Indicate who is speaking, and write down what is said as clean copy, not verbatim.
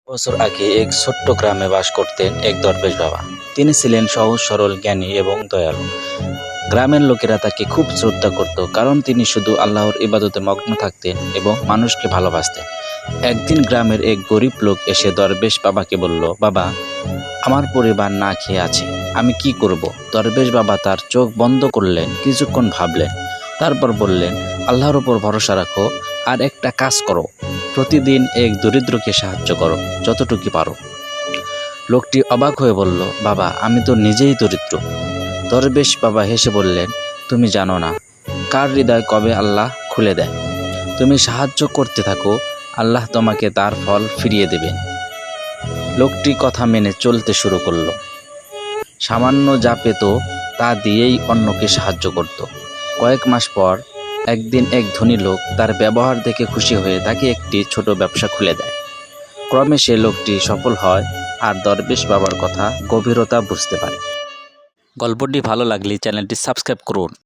Speaker 1: বছর আগে এক ছোট্ট গ্রামে বাস করতেন এক দরবেশ বাবা। তিনি ছিলেন সহজ সরল, জ্ঞানী এবং দয়ালু। গ্রামের লোকেরা তাকে খুব শ্রদ্ধা করত, কারণ তিনি শুধু আল্লাহর ইবাদতে মগ্ন থাকতেন এবং মানুষকে ভালোবাসতেন। একদিন গ্রামের এক গরিব লোক এসে দরবেশ বাবাকে বলল, বাবা, আমার পরিবার না খেয়ে আছে, আমি কি করব? দরবেশ বাবা তার চোখ বন্ধ করলেন, কিছুক্ষণ ভাবলেন, তারপর বললেন, আল্লাহর উপর ভরসা রাখো আর একটা কাজ করো, প্রতিদিন এক দরিদ্রকে সাহায্য করো যতটুকু পারো। লোকটি অবাক হয়ে বলল, বাবা, আমি তো নিজেই দরিদ্র। দরবেশ বাবা হেসে বললেন, তুমি জানো না কার হৃদয় কবে আল্লাহ খুলে দেয়। তুমি সাহায্য করতে থাকো, আল্লাহ তোমাকে তার ফল ফিরিয়ে দেবেন। লোকটি কথা মেনে চলতে শুরু করলো। সামান্য যা পেত তা দিয়েই অন্যকে সাহায্য করত। কয়েক মাস পর একদিন এক ধনী লোক তার ব্যবহার দেখে খুশি হয়ে তাকে একটি ছোট ব্যবসা খুলে দেয়। ক্রমে সে লোকটি সফল হয় আর দরবেশ বাবার কথা গভীরতা বুঝতে পারে। গল্পটি ভালো লাগলে চ্যানেলটি সাবস্ক্রাইব করুন।